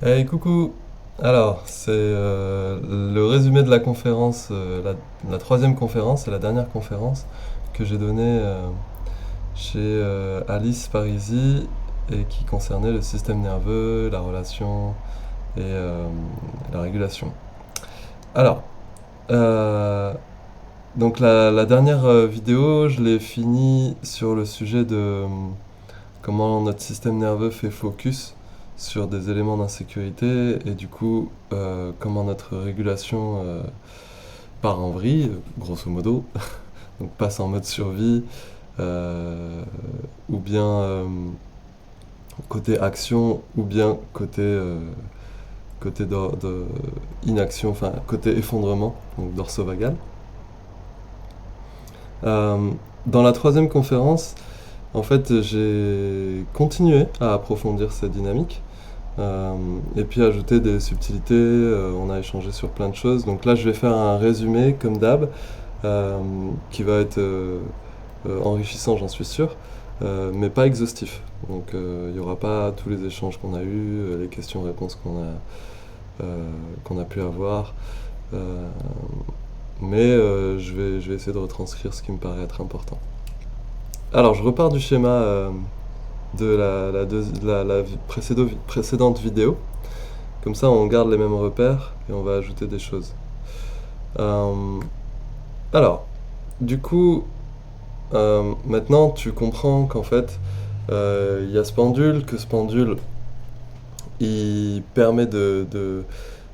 Hey, coucou! Alors, c'est le résumé de la conférence, la troisième conférence et la dernière conférence que j'ai donnée chez Alice Parisi et qui concernait le système nerveux, la relation et la régulation. Alors, euh, donc la dernière vidéo, je l'ai finie sur le sujet de comment notre système nerveux fait focus sur des éléments d'insécurité et du coup comment notre régulation part en vrille, grosso modo, donc passe en mode survie ou bien côté action ou bien côté de inaction, enfin côté effondrement, donc dorso-vagal. Euh, dans la troisième conférence, en fait, j'ai continué à approfondir cette dynamique et puis ajouter des subtilités. On a échangé sur plein de choses. Donc là, je vais faire un résumé, comme d'hab, qui va être enrichissant, j'en suis sûr, mais pas exhaustif. Donc il n'y aura pas tous les échanges qu'on a eus, les questions-réponses qu'on a pu avoir. Mais je vais essayer de retranscrire ce qui me paraît être important. Alors, je repars du schéma de la précédente vidéo. Comme ça, on garde les mêmes repères et on va ajouter des choses. Alors, du coup, maintenant, tu comprends qu'en fait, il y a ce pendule, que ce pendule, il permet de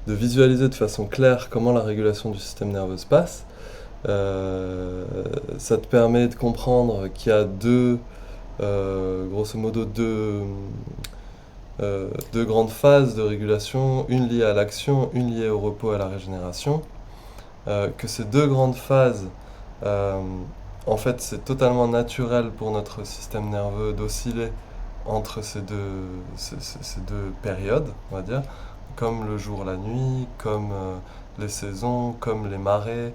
visualiser de façon claire comment la régulation du système nerveux se passe. Ça te permet de comprendre qu'il y a grosso modo deux grandes phases de régulation, une liée à l'action, une liée au repos et à la régénération. Que ces deux grandes phases, euh, en fait, c'est totalement naturel pour notre système nerveux d'osciller entre ces deux périodes, on va dire, comme le jour, la nuit, comme les saisons, comme les marées,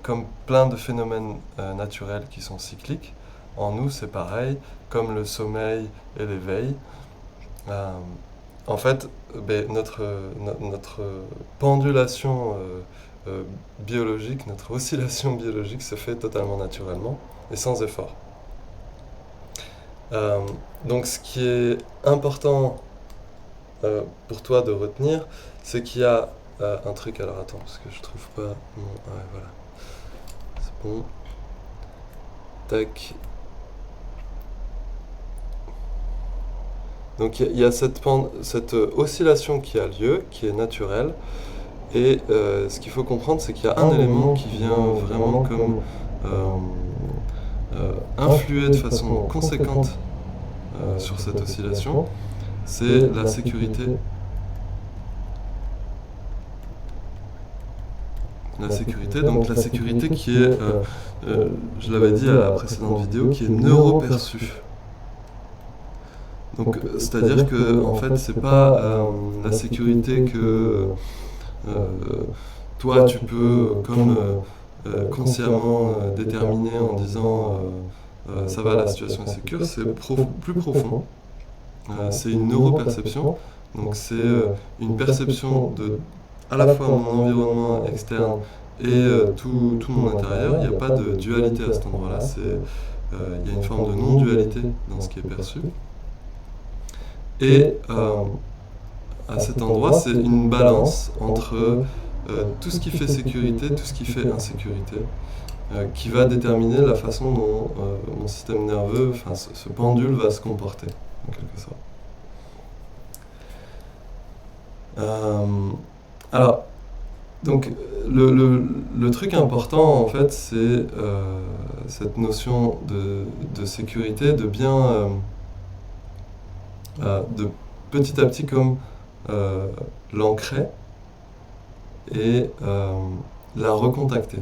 comme plein de phénomènes naturels qui sont cycliques. En nous, c'est pareil, comme le sommeil et l'éveil. Euh, En fait, notre pendulation biologique, notre oscillation biologique se fait totalement naturellement et sans effort. Euh, donc ce qui est important pour toi de retenir, c'est qu'il y a un truc, alors attends, parce que je trouve pas mon... Ouais, voilà, c'est bon. Tac. Donc il y a cette oscillation qui a lieu, qui est naturelle, et ce qu'il faut comprendre, c'est qu'il y a un élément qui vient vraiment comme influer de façon conséquente sur cette oscillation, c'est la sécurité. La sécurité, donc la sécurité qui est, je l'avais dit à la précédente vidéo, qui est neuroperçue. Donc c'est-à-dire que en fait c'est pas la sécurité que toi tu peux comme consciemment déterminer en disant ça va, la situation est sécure, c'est plus profond. C'est une neuroperception, donc c'est une perception de à la fois mon environnement externe et tout mon intérieur. Il n'y a pas de dualité à cet endroit-là. Il y a une forme de non-dualité dans ce qui est perçu. Et à cet endroit, c'est une balance entre tout ce qui fait sécurité, tout ce qui fait insécurité, qui va déterminer la façon dont mon système nerveux, enfin ce pendule va se comporter, en quelque sorte. Alors, donc le truc important en fait, c'est cette notion de sécurité, de bien, de petit à petit comme l'ancrer et la recontacter.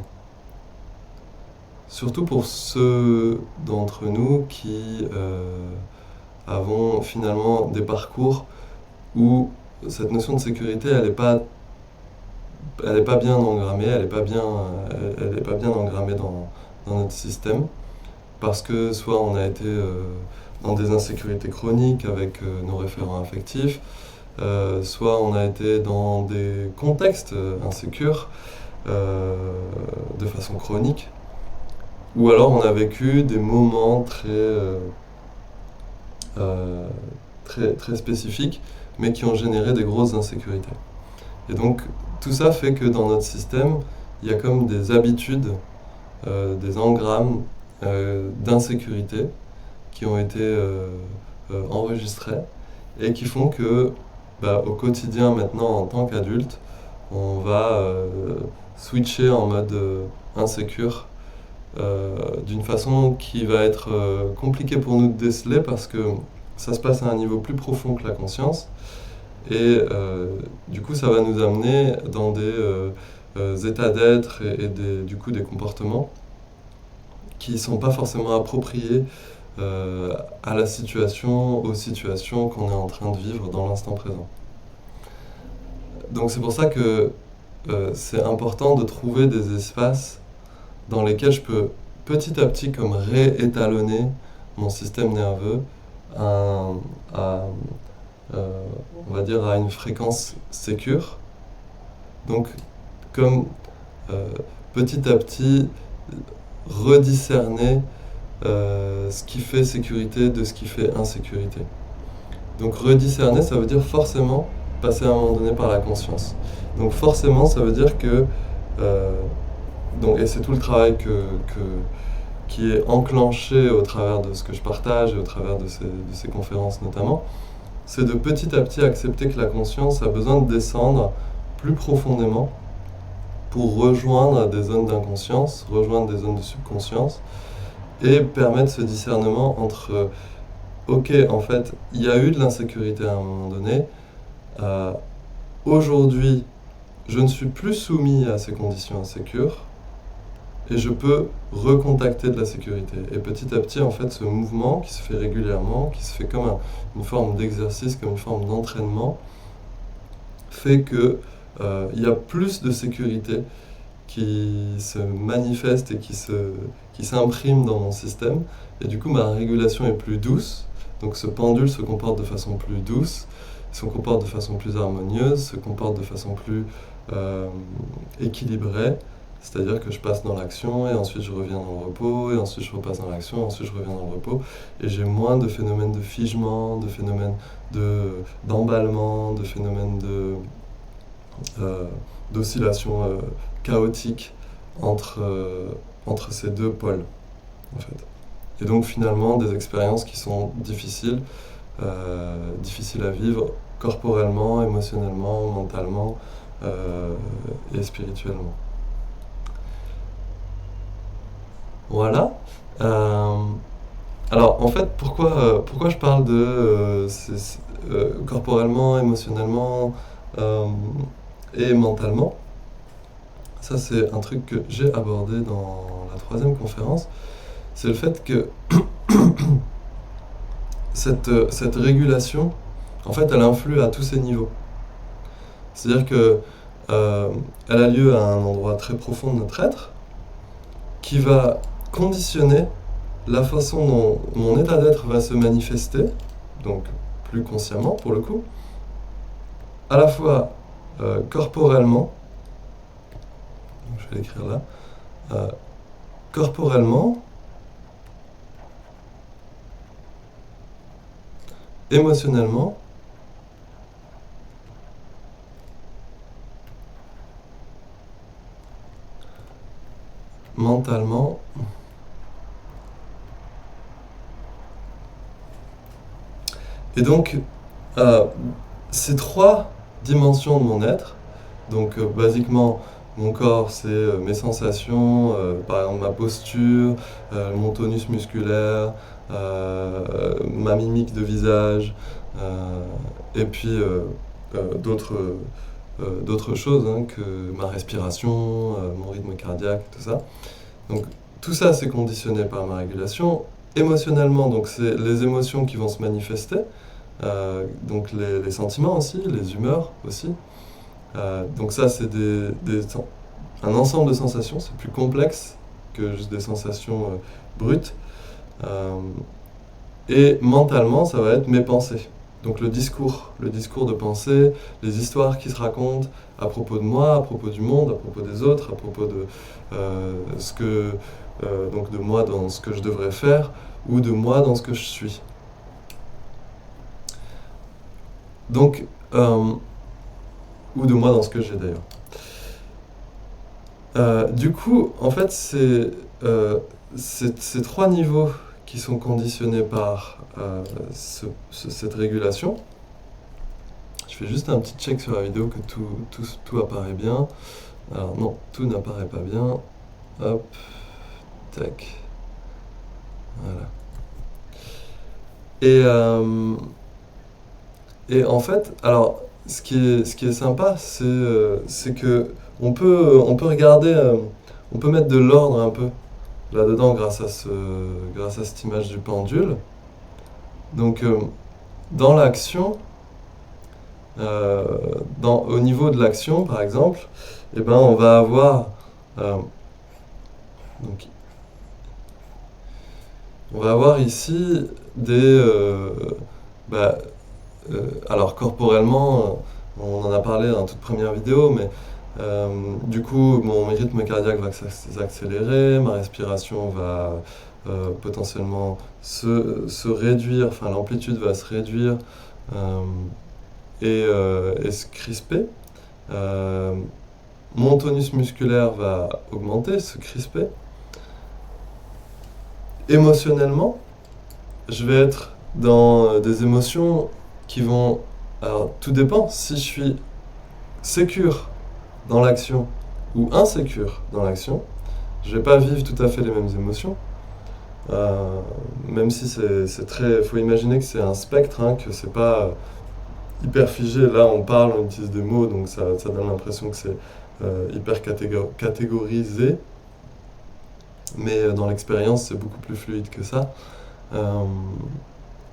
Surtout pour ceux d'entre nous qui avons finalement des parcours où cette notion de sécurité, elle est pas bien engrammée, elle est pas bien engrammée dans notre système, parce que soit on a été dans des insécurités chroniques avec nos référents affectifs, soit on a été dans des contextes insécures de façon chronique, ou alors on a vécu des moments très spécifiques, mais qui ont généré des grosses insécurités. Et donc tout ça fait que dans notre système, il y a comme des habitudes, des engrammes d'insécurité qui ont été enregistrés et qui font que au quotidien maintenant en tant qu'adulte, on va switcher en mode insécure d'une façon qui va être compliquée pour nous de déceler parce que ça se passe à un niveau plus profond que la conscience et du coup ça va nous amener dans des états d'être et du coup des comportements qui ne sont pas forcément appropriés à la situation, aux situations qu'on est en train de vivre dans l'instant présent. Donc c'est pour ça que c'est important de trouver des espaces dans lesquels je peux petit à petit comme réétalonner mon système nerveux on va dire à une fréquence sécure. Donc comme petit à petit rediscerner ce qui fait sécurité de ce qui fait insécurité. Donc rediscerner, ça veut dire forcément passer à un moment donné par la conscience. Donc forcément, ça veut dire que et c'est tout le travail qui est enclenché au travers de ce que je partage et au travers de ces conférences notamment, c'est de petit à petit accepter que la conscience a besoin de descendre plus profondément pour rejoindre des zones d'inconscience, rejoindre des zones de subconscience et permettre ce discernement entre ok, en fait, il y a eu de l'insécurité à un moment donné, aujourd'hui, je ne suis plus soumis à ces conditions insécures, et je peux recontacter de la sécurité. Et petit à petit, en fait, ce mouvement qui se fait régulièrement, qui se fait comme une forme d'exercice, comme une forme d'entraînement, fait que il y a plus de sécurité qui se manifeste et qui s'imprime dans mon système. Et du coup, ma régulation est plus douce. Donc ce pendule se comporte de façon plus douce, se comporte de façon plus harmonieuse, se comporte de façon plus équilibrée. C'est-à-dire que je passe dans l'action et ensuite je reviens dans le repos et ensuite je repasse dans l'action et ensuite je reviens dans le repos et j'ai moins de phénomènes de figement, de phénomènes d'emballement, de phénomènes d'oscillation chaotique entre ces deux pôles en fait. Et donc finalement des expériences qui sont difficiles à vivre corporellement, émotionnellement, mentalement et spirituellement. Voilà. Alors, en fait, pourquoi je parle de corporellement, émotionnellement et mentalement? Ça, c'est un truc que j'ai abordé dans la 3e conférence. C'est le fait que cette régulation, en fait, elle influe à tous ces niveaux. C'est-à-dire que elle a lieu à un endroit très profond de notre être, qui va conditionner la façon dont mon état d'être va se manifester, donc plus consciemment pour le coup, à la fois corporellement, je vais l'écrire là, corporellement, émotionnellement, mentalement, et donc ces 3 dimensions de mon être, donc basiquement mon corps c'est mes sensations, par exemple ma posture, mon tonus musculaire, ma mimique de visage, et puis d'autres choses que ma respiration, mon rythme cardiaque, tout ça. Donc tout ça c'est conditionné par ma régulation. Émotionnellement, donc c'est les émotions qui vont se manifester, donc les sentiments aussi, les humeurs aussi. Donc ça c'est un ensemble de sensations, c'est plus complexe que juste des sensations brutes. Et mentalement, ça va être mes pensées. Donc le discours de pensée, les histoires qui se racontent à propos de moi, à propos du monde, à propos des autres, à propos de donc de moi dans ce que je devrais faire, ou de moi dans ce que je suis. Donc, ou de moi dans ce que j'ai d'ailleurs. Du coup, en fait, c'est ces trois niveaux qui sont conditionnés par cette régulation. Je fais juste un petit check sur la vidéo que tout apparaît bien. Alors non, tout n'apparaît pas bien. Hop, tac. Voilà. Et en fait, alors, ce qui est sympa, c'est que on peut regarder, on peut mettre de l'ordre un peu là-dedans grâce à cette image du pendule. Donc, dans l'action, au niveau de l'action, par exemple, eh ben, on va avoir donc, on va avoir ici des alors corporellement, on en a parlé dans la toute première vidéo, mais du coup mon rythme cardiaque va s'accélérer, ma respiration va potentiellement se réduire, enfin l'amplitude va se réduire et se crisper. Mon tonus musculaire va augmenter, se crisper. Émotionnellement, je vais être dans des émotions qui vont... Alors, tout dépend. Si je suis sécure dans l'action ou insécure dans l'action, je vais pas vivre tout à fait les mêmes émotions. Même si c'est très... faut imaginer que c'est un spectre, hein, que c'est pas hyper figé. Là, on parle, on utilise des mots, donc ça donne l'impression que c'est hyper catégorisé. Mais dans l'expérience, c'est beaucoup plus fluide que ça.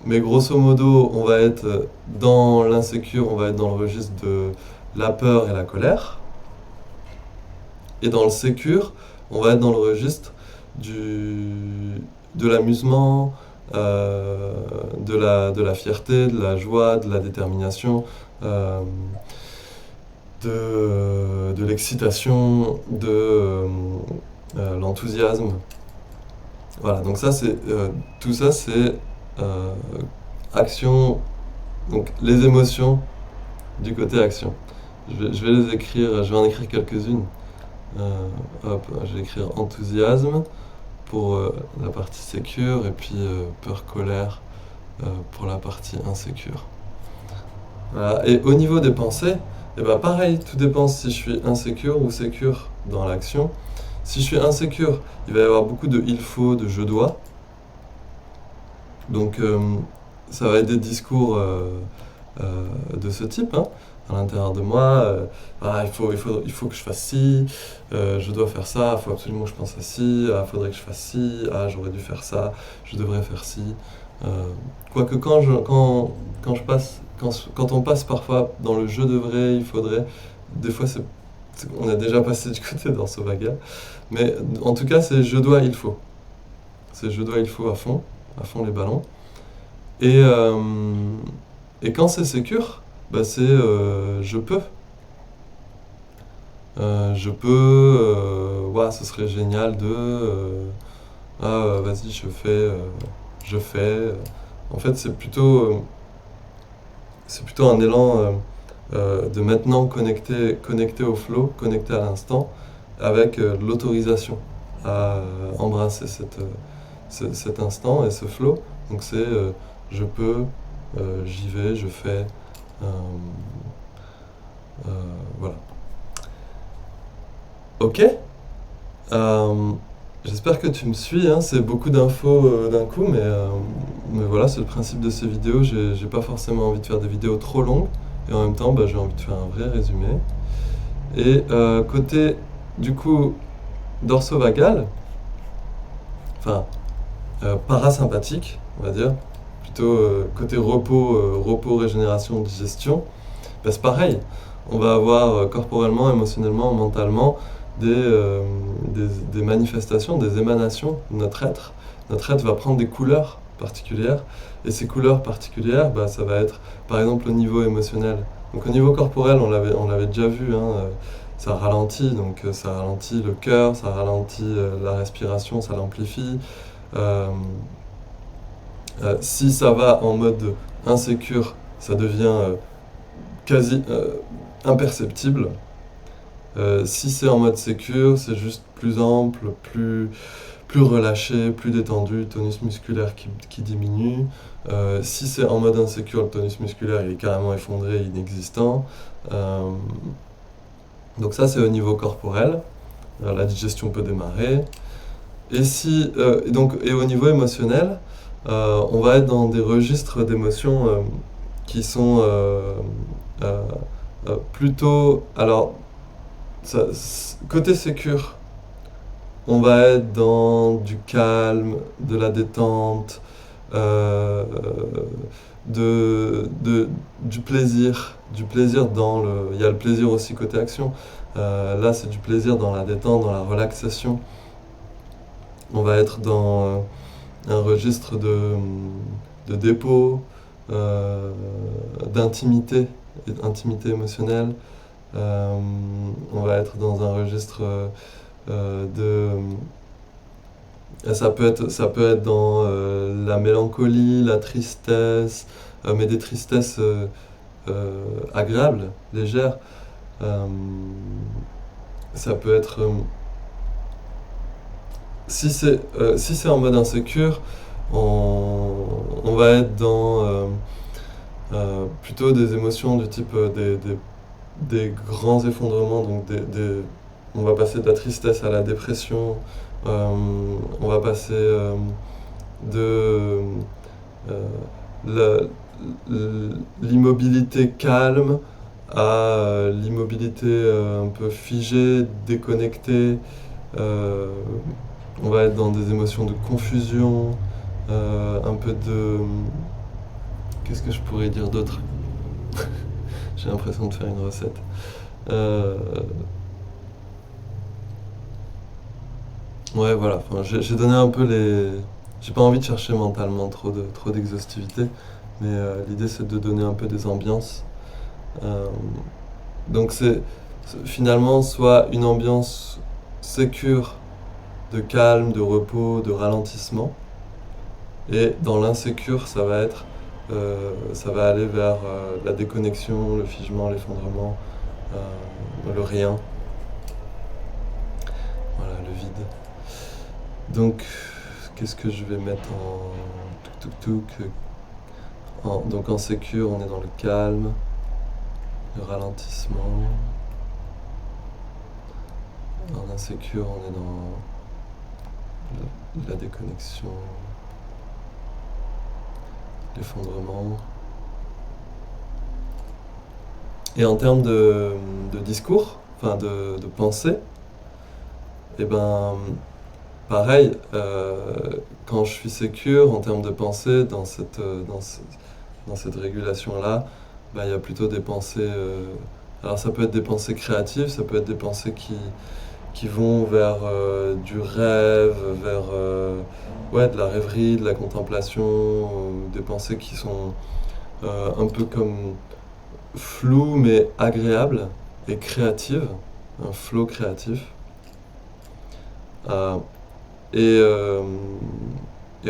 Mais grosso modo, on va être dans l'insécure, on va être dans le registre de la peur et la colère. Et dans le sécure, on va être dans le registre de l'amusement, de la fierté, de la joie, de la détermination, de l'excitation, de l'enthousiasme. Voilà, donc ça c'est tout ça c'est action, donc les émotions du côté action. Je vais les écrire, je vais en écrire quelques-unes. Hop, je vais écrire enthousiasme pour la partie sécure et puis peur, colère pour la partie insécure. Voilà. Et au niveau des pensées, et ben pareil, tout dépend si je suis insécure ou sécure dans l'action. Si je suis insécure, il va y avoir beaucoup de il faut, de je dois. Donc ça va être des discours de ce type, hein, à l'intérieur de moi. Il faut que je fasse ci, je dois faire ça, il faut absolument que je pense à ci, faudrait que je fasse ci, j'aurais dû faire ça, je devrais faire ci. Quoique quand on passe parfois dans le je devrais, il faudrait, des fois on a déjà passé du côté d'Orsovagal, mais en tout cas c'est je dois, il faut. C'est je dois, il faut à fond les ballons. Et quand c'est sécure, bah c'est je peux. Ce serait génial de... vas-y, je fais. En fait, c'est plutôt un élan de maintenant connecté au flow, connecté à l'instant, avec l'autorisation à embrasser cet instant et ce flow. Donc c'est je peux, j'y vais, je fais. Voilà. Ok. J'espère que tu me suis, hein. C'est beaucoup d'infos d'un coup, mais voilà, c'est le principe de ces vidéos. J'ai pas forcément envie de faire des vidéos trop longues, et en même temps, j'ai envie de faire un vrai résumé. Et côté, du coup, dorsovagal, enfin, parasympathique, on va dire, plutôt côté repos, régénération, digestion, c'est pareil. On va avoir corporellement, émotionnellement, mentalement des manifestations, des émanations de notre être. Notre être va prendre des couleurs particulières. Et ces couleurs particulières, ça va être par exemple au niveau émotionnel. Donc au niveau corporel, on l'avait déjà vu, hein, ça ralentit, donc ça ralentit le cœur, ça ralentit la respiration, ça l'amplifie. Si ça va en mode insécure, ça devient quasi imperceptible. Si c'est en mode sécure, c'est juste plus ample, plus relâché, plus détendu, tonus musculaire qui diminue. Si c'est en mode insécure, le tonus musculaire il est carrément effondré, inexistant. Donc ça c'est au niveau corporel. La digestion peut démarrer. Et au niveau émotionnel, on va être dans des registres d'émotions qui sont plutôt... Alors, côté sécure, on va être dans du calme, de la détente, du plaisir. Du plaisir il y a le plaisir aussi côté action. Là, c'est du plaisir dans la détente, dans la relaxation. On va être dans un registre de dépôt, d'intimité émotionnelle. On va être dans un registre ça peut être dans la mélancolie, la tristesse, mais des tristesses agréables, légères. Ça peut être... si c'est en mode insécure, on va être dans plutôt des émotions du type des grands effondrements, donc on va passer de la tristesse à la dépression, on va passer de l'immobilité calme à l'immobilité un peu figée, déconnectée. On va être dans des émotions de confusion, un peu de... Qu'est-ce que je pourrais dire d'autre? J'ai l'impression de faire une recette. Ouais, voilà. Enfin, j'ai donné un peu les... J'ai pas envie de chercher mentalement trop d'exhaustivité, mais l'idée c'est de donner un peu des ambiances. Donc c'est finalement soit une ambiance sécure, de calme, de repos, de ralentissement, et dans l'insécure ça va aller vers la déconnexion, le figement, l'effondrement, le rien, voilà, le vide. Donc, qu'est-ce que je vais mettre donc en sécure, on est dans le calme, le ralentissement. En insécure, on est dans la déconnexion, l'effondrement. Et en termes de discours, enfin de pensée, et ben pareil, quand je suis sécure en termes de pensée, dans cette régulation-là, il y a plutôt des pensées... alors ça peut être des pensées créatives, ça peut être des pensées qui vont vers du rêve, vers de la rêverie, de la contemplation, des pensées qui sont un peu comme floues mais agréables et créatives, un flow créatif. Et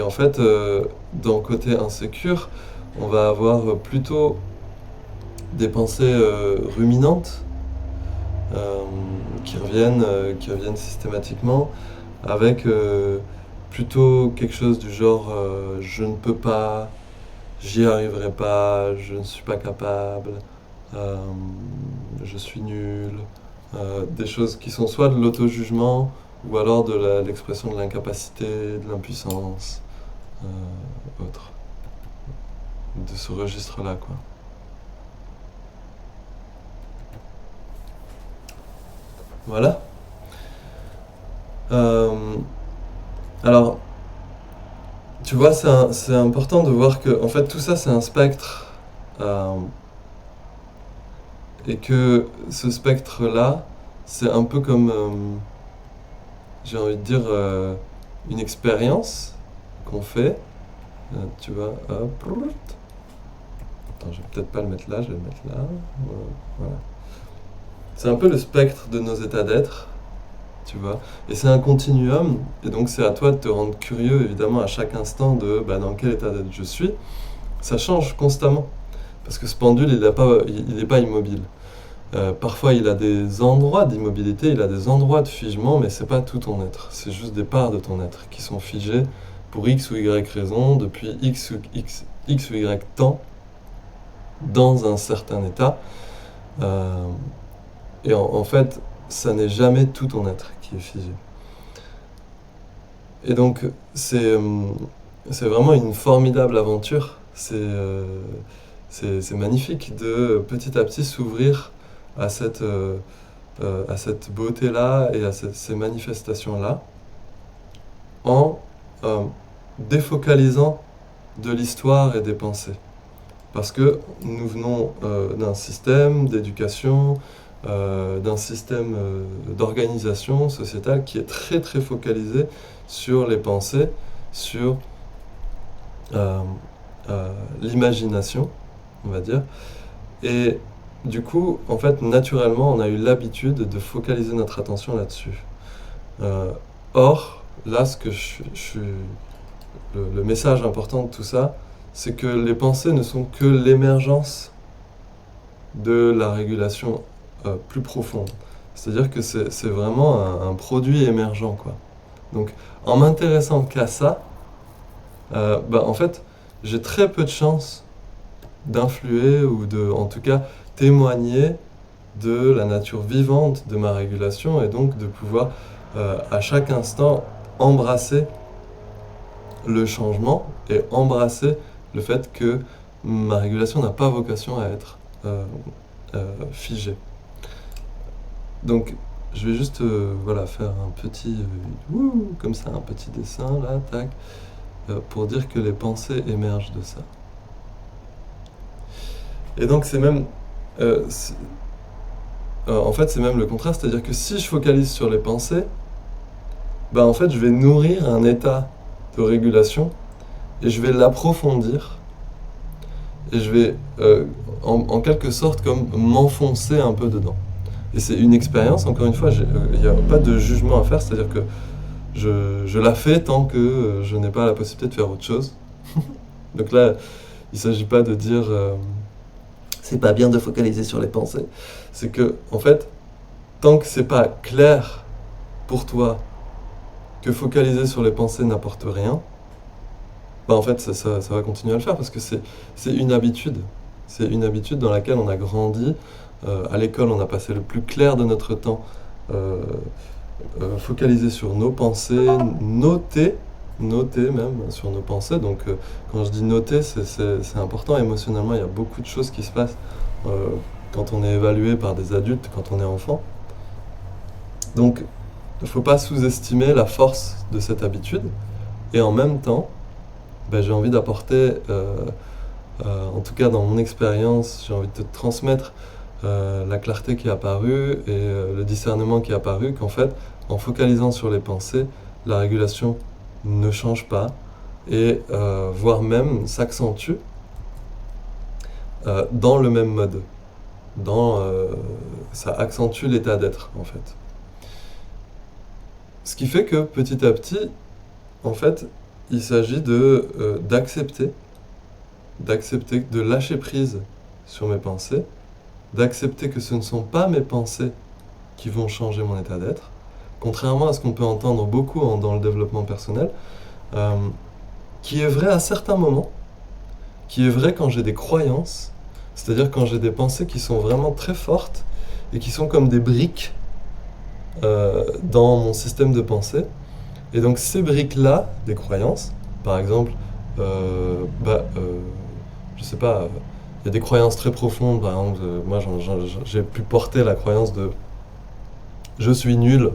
en fait, dans le côté insécure, on va avoir plutôt des pensées ruminantes qui reviennent systématiquement, avec plutôt quelque chose du genre je ne peux pas, j'y arriverai pas, je ne suis pas capable, je suis nul, des choses qui sont soit de l'auto-jugement ou alors de l'expression de l'incapacité, de l'impuissance, autre, de ce registre-là, quoi. Voilà. Alors, tu vois, c'est important de voir que, en fait, tout ça, c'est un spectre. Et que ce spectre-là, c'est un peu comme, j'ai envie de dire, une expérience qu'on fait, Tu vois, hop. Attends, je vais peut-être pas le mettre là, je vais le mettre là. Voilà. C'est un peu le spectre de nos états d'être, tu vois. Et c'est un continuum, et donc c'est à toi de te rendre curieux, évidemment, à chaque instant de dans quel état d'être je suis. Ça change constamment, parce que ce pendule, il n'est pas immobile. Parfois, il a des endroits d'immobilité, il a des endroits de figement, mais c'est pas tout ton être. C'est juste des parts de ton être qui sont figées pour X ou Y raison, depuis X ou Y temps, dans un certain état. Et en fait, ça n'est jamais tout ton être qui est figé. Et donc, c'est vraiment une formidable aventure. C'est magnifique de petit à petit s'ouvrir à cette beauté-là et à ces manifestations-là en défocalisant de l'histoire et des pensées. Parce que nous venons d'un système d'éducation, d'un système d'organisation sociétale qui est très très focalisé sur les pensées, sur l'imagination, on va dire. Et du coup, en fait, naturellement, on a eu l'habitude de focaliser notre attention là-dessus. Or, là, le message important de tout ça, c'est que les pensées ne sont que l'émergence de la régulation plus profonde. C'est-à-dire que c'est vraiment un produit émergent, quoi. Donc, en m'intéressant qu'à ça, en fait, j'ai très peu de chances d'influer ou en tout cas, témoigner de la nature vivante de ma régulation et donc de pouvoir, à chaque instant, embrasser le changement et embrasser le fait que ma régulation n'a pas vocation à être figée. Donc, je vais juste faire un petit comme ça, un petit dessin là, tac, pour dire que les pensées émergent de ça. Et donc c'est même en fait c'est même le contraire, c'est-à-dire que si je focalise sur les pensées, en fait je vais nourrir un état de régulation et je vais l'approfondir et je vais en quelque sorte comme m'enfoncer un peu dedans. Et c'est une expérience, encore une fois, il n'y a pas de jugement à faire, c'est-à-dire que je la fais tant que je n'ai pas la possibilité de faire autre chose. Donc là, il ne s'agit pas de dire c'est pas bien de focaliser sur les pensées. C'est que, en fait, tant que c'est pas clair pour toi que focaliser sur les pensées n'apporte rien, en fait, ça va continuer à le faire parce que c'est une habitude. C'est une habitude dans laquelle on a grandi. À l'école, on a passé le plus clair de notre temps focalisé sur nos pensées, noter même sur nos pensées. Donc quand je dis noter, c'est important émotionnellement. Il y a beaucoup de choses qui se passent quand on est évalué par des adultes, quand on est enfant. Donc il ne faut pas sous-estimer la force de cette habitude. Et en même temps, j'ai envie d'apporter, en tout cas dans mon expérience, j'ai envie de te transmettre la clarté qui est apparue et le discernement qui est apparu, qu'en fait, en focalisant sur les pensées, la régulation ne change pas et voire même s'accentue dans le même mode. Ça accentue l'état d'être, en fait. Ce qui fait que petit à petit, en fait, il s'agit d'accepter, de lâcher prise sur mes pensées, d'accepter que ce ne sont pas mes pensées qui vont changer mon état d'être, contrairement à ce qu'on peut entendre beaucoup dans le développement personnel, qui est vrai à certains moments, qui est vrai quand j'ai des croyances, c'est-à-dire quand j'ai des pensées qui sont vraiment très fortes et qui sont comme des briques dans mon système de pensée. Et donc ces briques-là, des croyances, par exemple, je sais pas, il y a des croyances très profondes, par exemple, moi j'ai pu porter la croyance de je suis nul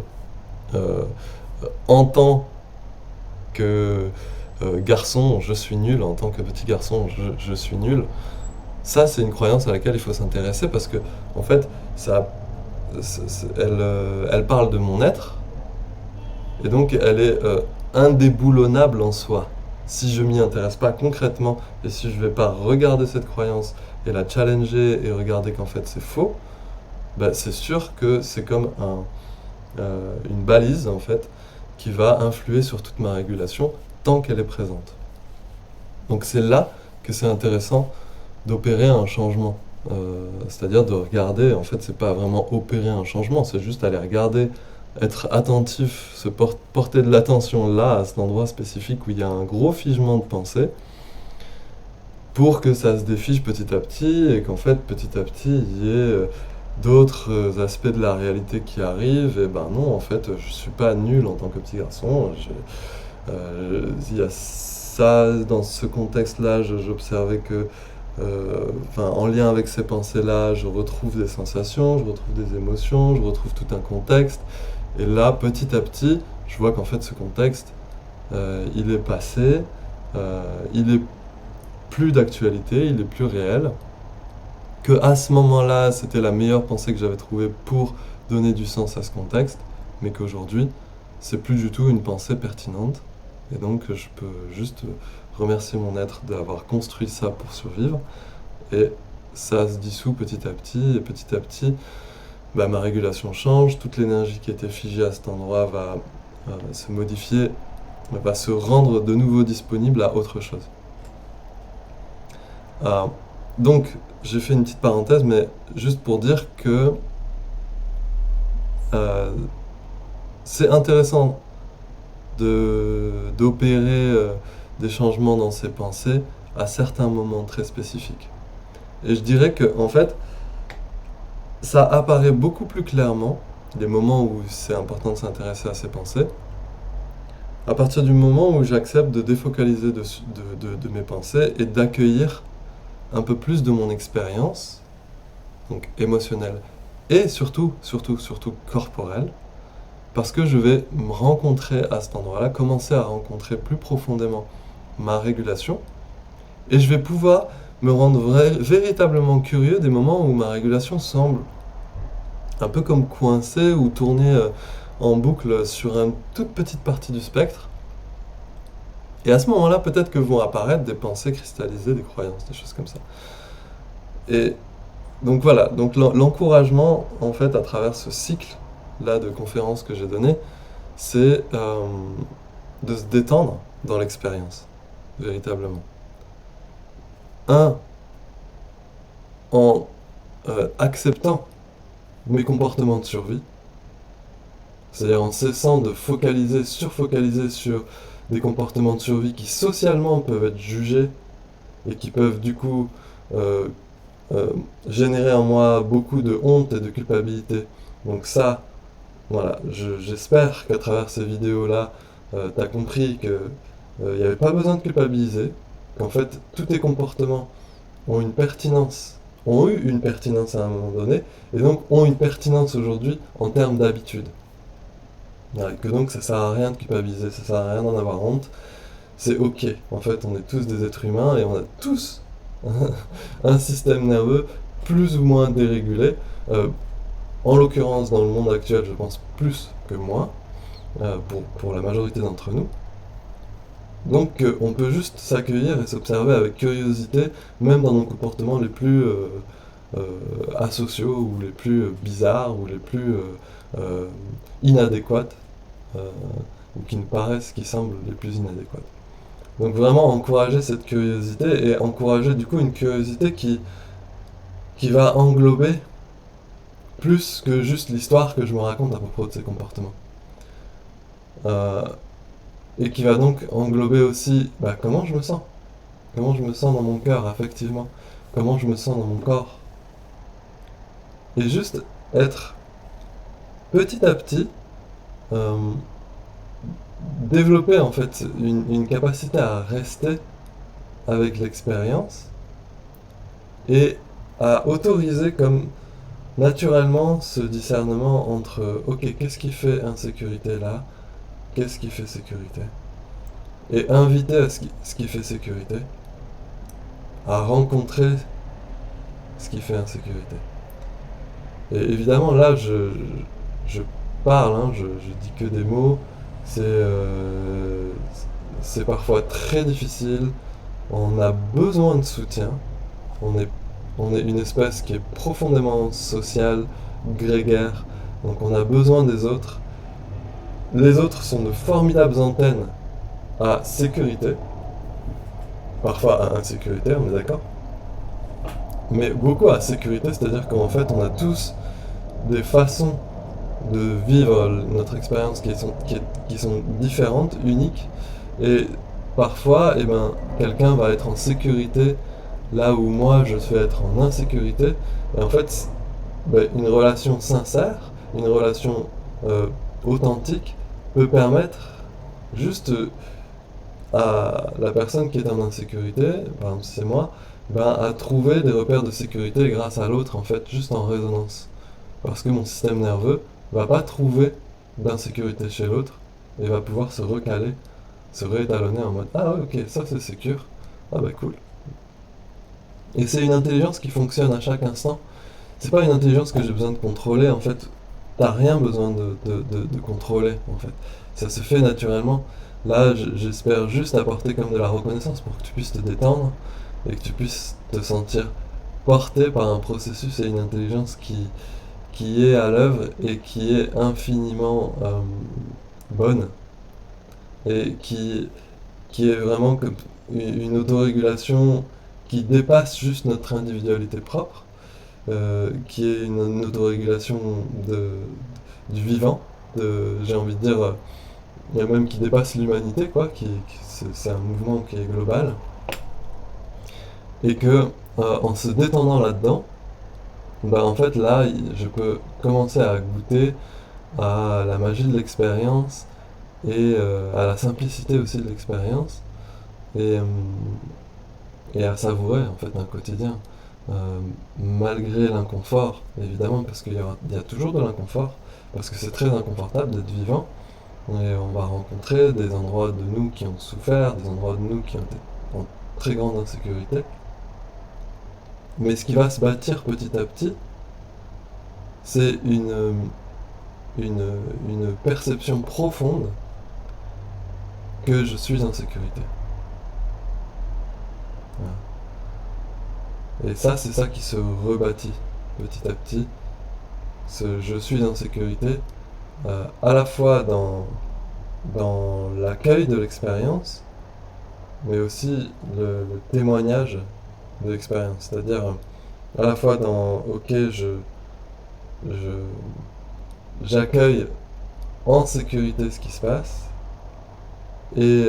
en tant que garçon, je suis nul, en tant que petit garçon, je suis nul. Ça, c'est une croyance à laquelle il faut s'intéresser parce que, en fait, elle parle de mon être et donc elle est indéboulonnable en soi. si je m'y intéresse pas concrètement et si je vais pas regarder cette croyance et la challenger et regarder qu'en fait c'est faux, bah, c'est sûr que c'est comme une balise en fait qui va influer sur toute ma régulation tant qu'elle est présente. Donc c'est là que c'est intéressant d'opérer un changement. C'est-à-dire de regarder, en fait c'est pas vraiment opérer un changement, c'est juste aller regarder, être attentif, porter de l'attention là, à cet endroit spécifique où il y a un gros figement de pensée, pour que ça se défige petit à petit et qu'en fait petit à petit il y ait d'autres aspects de la réalité qui arrivent. Et ben non, en fait je suis pas nul en tant que petit garçon. Il y a ça, dans ce contexte-là, j'observais que, en lien avec ces pensées-là, je retrouve des sensations, je retrouve des émotions, je retrouve tout un contexte. Et là, petit à petit, je vois qu'en fait, ce contexte, il est passé, il est plus d'actualité, il est plus réel. Que à ce moment-là, c'était la meilleure pensée que j'avais trouvée pour donner du sens à ce contexte, mais qu'aujourd'hui, c'est plus du tout une pensée pertinente. Et donc, je peux juste remercier mon être d'avoir construit ça pour survivre. Et ça se dissout petit à petit, et petit à petit, bah, ma régulation change, toute l'énergie qui était figée à cet endroit va se modifier, va se rendre de nouveau disponible à autre chose. Donc, j'ai fait une petite parenthèse, mais juste pour dire que c'est intéressant d'opérer des changements dans ses pensées à certains moments très spécifiques. Et je dirais que, en fait, ça apparaît beaucoup plus clairement, les moments où c'est important de s'intéresser à ses pensées, à partir du moment où j'accepte de défocaliser de mes pensées et d'accueillir un peu plus de mon expérience, donc émotionnelle, et surtout corporelle, parce que je vais me rencontrer à cet endroit-là, commencer à rencontrer plus profondément ma régulation, et je vais pouvoir me rendre véritablement curieux des moments où ma régulation semble un peu comme coincée ou tournée en boucle sur une toute petite partie du spectre. Et à ce moment-là, peut-être que vont apparaître des pensées cristallisées, des croyances, des choses comme ça. Et donc voilà, donc l'encouragement, en fait, à travers ce cycle-là de conférences que j'ai donné, c'est de se détendre dans l'expérience, véritablement. En acceptant mes comportements de survie, c'est-à-dire en cessant de surfocaliser sur des comportements de survie qui socialement peuvent être jugés et qui peuvent du coup générer en moi beaucoup de honte et de culpabilité. Donc ça, voilà, j'espère qu'à travers ces vidéos-là, tu as compris qu'il n'y avait pas besoin de culpabiliser, qu'en fait tous tes comportements ont eu une pertinence à un moment donné, et donc ont une pertinence aujourd'hui en termes d'habitude. Que donc ça sert à rien de culpabiliser, ça sert à rien d'en avoir honte, c'est ok. En fait, on est tous des êtres humains et on a tous un système nerveux plus ou moins dérégulé. En l'occurrence, dans le monde actuel, je pense plus que moi, pour la majorité d'entre nous. Donc on peut juste s'accueillir et s'observer avec curiosité, même dans nos comportements les plus asociaux, ou les plus bizarres, ou les plus inadéquates, ou qui semblent les plus inadéquates. Donc vraiment encourager cette curiosité, et encourager du coup une curiosité qui va englober plus que juste l'histoire que je me raconte à propos de ces comportements. Et qui va donc englober aussi comment je me sens. Comment je me sens dans mon cœur affectivement. Comment je me sens dans mon corps. Et juste être petit à petit développer en fait une capacité à rester avec l'expérience et à autoriser comme naturellement ce discernement entre ok, qu'est-ce qui fait insécurité là, qu'est-ce qui fait sécurité, et inviter à ce qui fait sécurité à rencontrer ce qui fait insécurité. Et évidemment là je parle, je dis que des mots, c'est parfois très difficile, on a besoin de soutien, on est, on est une espèce qui est profondément sociale, grégaire, donc on a besoin des autres. Les autres sont de formidables antennes à sécurité, parfois à insécurité, on est d'accord, mais beaucoup à sécurité, c'est-à-dire qu'en fait on a tous des façons de vivre notre expérience qui sont différentes, uniques, et parfois quelqu'un va être en sécurité là où moi je vais être en insécurité, et en fait une relation sincère, une relation authentique peut permettre juste à la personne qui est en insécurité, par exemple si c'est moi, à trouver des repères de sécurité grâce à l'autre en fait, juste en résonance. Parce que mon système nerveux va pas trouver d'insécurité chez l'autre et va pouvoir se recaler, se réétalonner en mode ah ouais, ok, ça c'est sécure, ah bah cool. Et c'est une intelligence qui fonctionne à chaque instant. C'est pas une intelligence que j'ai besoin de contrôler en fait. T'as rien besoin de contrôler en fait. Ça se fait naturellement. Là, j'espère juste apporter comme de la reconnaissance pour que tu puisses te détendre et que tu puisses te sentir porté par un processus et une intelligence qui est à l'œuvre et qui est infiniment bonne et qui est vraiment comme une autorégulation qui dépasse juste notre individualité propre, qui est une autorégulation du vivant, j'ai envie de dire, même qui dépasse l'humanité, quoi, c'est un mouvement qui est global, et que en se détendant là-dedans, en fait là, je peux commencer à goûter à la magie de l'expérience et à la simplicité aussi de l'expérience et, et à savourer en fait un quotidien malgré l'inconfort évidemment parce qu'il y a toujours de l'inconfort parce que c'est très inconfortable d'être vivant et on va rencontrer des endroits de nous qui ont souffert, des endroits de nous qui ont été en très grande insécurité, mais ce qui va se bâtir petit à petit c'est une perception profonde que je suis en sécurité. Voilà. Et ça, c'est ça qui se rebâtit petit à petit. Ce je suis en sécurité, à la fois dans l'accueil de l'expérience, mais aussi le témoignage de l'expérience. C'est-à-dire à la fois dans ok, je, j'accueille en sécurité ce qui se passe, et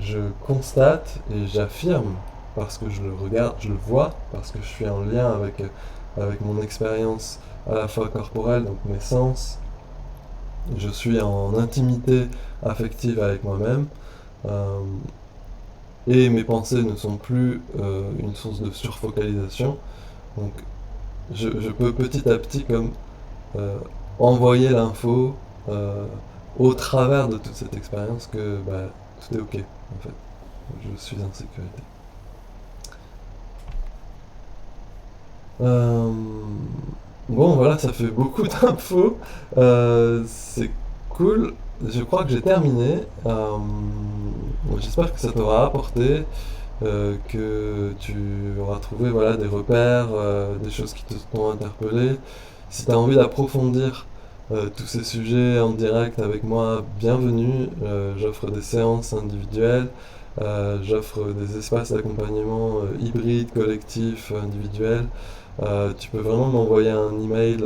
je constate et j'affirme parce que je le regarde, je le vois, parce que je suis en lien avec mon expérience à la fois corporelle, donc mes sens, je suis en intimité affective avec moi-même, euh, et mes pensées ne sont plus une source de surfocalisation, donc je peux petit à petit comme envoyer l'info au travers de toute cette expérience que tout est ok en fait. Je suis en sécurité. Euh, bon voilà, ça fait beaucoup d'infos. C'est cool. Je crois que j'ai terminé. J'espère que ça t'aura apporté, que tu auras trouvé voilà, des repères, des choses qui t'ont interpellé. Si tu as envie d'approfondir tous ces sujets en direct avec moi, bienvenue. J'offre des séances individuelles, j'offre des espaces d'accompagnement hybrides, collectifs, individuels. Tu peux vraiment m'envoyer un email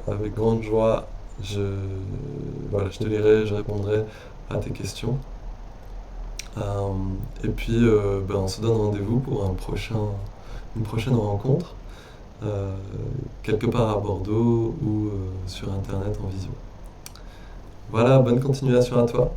avec grande joie. Je te lirai, je répondrai à tes questions. Et puis, on se donne rendez-vous pour une prochaine rencontre, euh, quelque part à Bordeaux ou sur Internet en visio. Voilà, bonne continuation à toi.